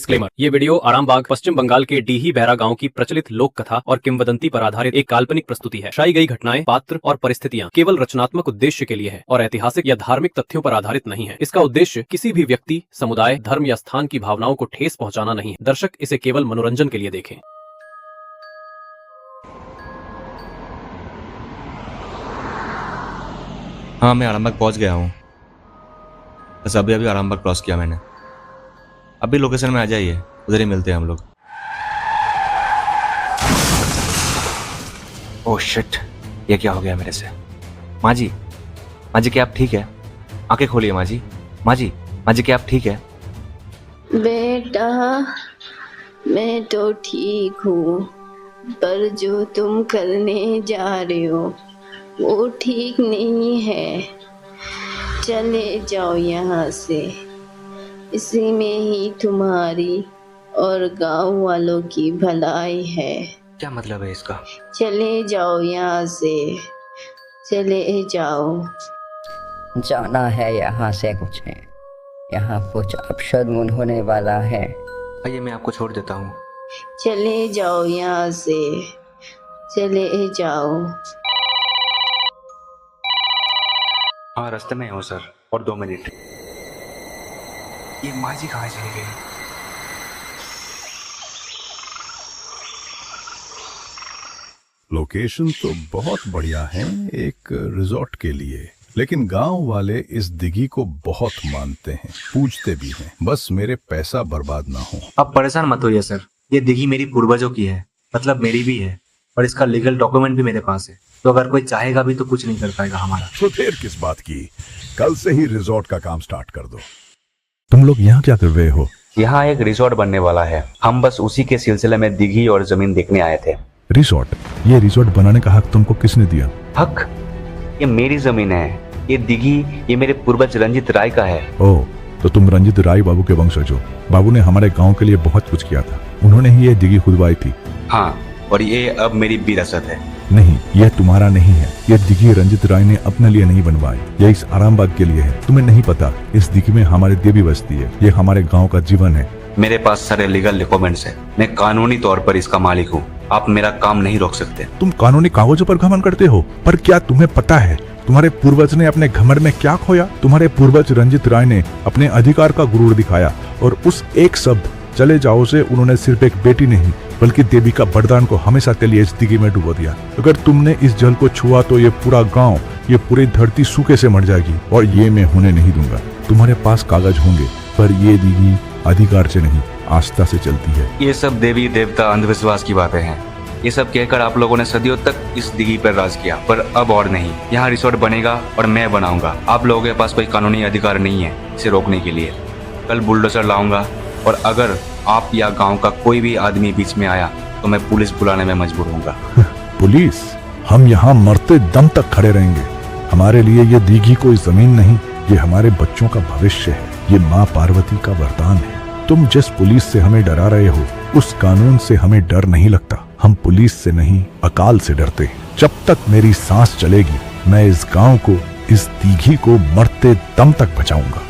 Disclaimer, ये video Arambagh पश्चिम बंगाल के डीही बैरा गांव की प्रचलित लोक कथा और किंवदंती पर आधारित एक काल्पनिक प्रस्तुति है। दर्शाई गई घटनाएं, पात्र और परिस्थितियां केवल रचनात्मक उद्देश्य के लिए है और ऐतिहासिक या धार्मिक तथ्यों पर आधारित नहीं है। इसका उद्देश्य किसी भी व्यक्ति, समुदाय, धर्म या स्थान की भावनाओं को ठेस पहुंचाना नहीं है। दर्शक इसे केवल मनोरंजन के लिए देखें। हाँ, मैं आरामबाग पहुंच गया हूँ। बस अभी आरामबाग क्रॉस किया मैंने। अभी लोकेशन में आ जाइए, उधर ही मिलते हैं हम लोग। ओह शिट, ये क्या हो गया मेरे से? माँ जी क्या आप ठीक है? आंखें खोलिए माँ जी। माँ जी क्या आप ठीक है? बेटा, मैं तो ठीक हूँ, पर जो तुम करने जा रहे हो वो ठीक नहीं है। चले जाओ यहाँ से, इसी में ही तुम्हारी और गांव वालों की भलाई है। क्या मतलब है इसका? चले जाओ यहाँ से, चले जाओ। जाना है यहाँ से, कुछ है यहाँ, कुछ अपशगुन होने वाला है। आइए, मैं आपको छोड़ देता हूँ। चले जाओ यहाँ से, चले जाओ। हाँ, रास्ते में हो सर, और 2 मिनट। ये माँ जी कहाँ चली गई? लोकेशन तो बहुत बढ़िया है एक रिजॉर्ट के लिए, लेकिन गांव वाले इस दिघी को बहुत मानते हैं, पूछते भी हैं। बस मेरे पैसा बर्बाद ना हो। आप परेशान मत होइए सर, ये दिघी मेरी पूर्वजों की है, मतलब मेरी भी है, और इसका लीगल डॉक्यूमेंट भी मेरे पास है। तो अगर कोई चाहेगा भी तो कुछ नहीं कर पाएगा हमारा। तो देर किस बात की, कल से ही रिजॉर्ट का काम स्टार्ट कर दो। तुम लोग यहाँ क्या कर रहे हो? यहाँ एक रिजॉर्ट बनने वाला है, हम बस उसी के सिलसिले में दिघी और जमीन देखने आए थे। रिजॉर्ट? ये रिजॉर्ट बनाने का हक तुमको किसने दिया? हक? ये मेरी जमीन है। ये दिघी ये मेरे पूर्वज रंजित राय का है। ओह, तो तुम रंजित राय बाबू के वंशज हो। बाबू ने हमारे गांव के लिए बहुत कुछ किया था, उन्होंने ही ये दिघी खुदवाई थी। हाँ, और ये अब मेरी विरासत है। नहीं, यह तुम्हारा नहीं है। यह दिघी रंजित राय ने अपने लिए नहीं बनवाई, यह इस आरामबाग के लिए है। तुम्हें नहीं पता, इस दिघी में हमारी देवी बसती है, ये हमारे गांव का जीवन है। मेरे पास सारे लीगल डॉक्यूमेंट्स है, मैं कानूनी तौर पर इसका मालिक हूँ। आप मेरा काम नहीं रोक सकते। तुम कानूनी कागजों पर घमंड करते हो, पर क्या तुम्हें पता है तुम्हारे पूर्वज ने अपने घमंड में क्या खोया? तुम्हारे पूर्वज रंजित राय ने अपने अधिकार का गुरूर दिखाया, और उस एक शब्द चले जाओ से उन्होंने सिर्फ एक बेटी नहीं बल्कि देवी का वरदान को हमेशा के लिए इस दिघी में डुबो दिया। अगर तुमने इस जल को छुआ तो ये पूरा गांव, ये पूरी धरती सूखे से मर जाएगी, और ये मैं होने नहीं दूंगा। तुम्हारे पास कागज होंगे, पर ये दिघी अधिकार से नहीं, आस्था से चलती है। ये सब देवी देवता अंधविश्वास की बातें हैं। ये सब कहकर आप लोगों ने सदियों तक इस दिघी पर राज किया, पर अब और नहीं। यहाँ रिसोर्ट बनेगा और मैं बनाऊंगा। आप लोगों के पास कोई कानूनी अधिकार नहीं है इसे रोकने के लिए। कल बुलडोजर लाऊंगा, और अगर आप या गांव का कोई भी आदमी बीच में आया तो मैं पुलिस बुलाने में मजबूर होऊंगा। पुलिस? हम यहाँ मरते दम तक खड़े रहेंगे। हमारे लिए ये दिघी कोई जमीन नहीं, ये हमारे बच्चों का भविष्य है, ये माँ पार्वती का वरदान है। तुम जिस पुलिस से हमें डरा रहे हो, उस कानून से हमें डर नहीं लगता। हम पुलिस से नहीं, अकाल से डरते हैं। जब तक मेरी सांस चलेगी, मैं इस गांव को, इस दिघी को मरते दम तक बचाऊंगा।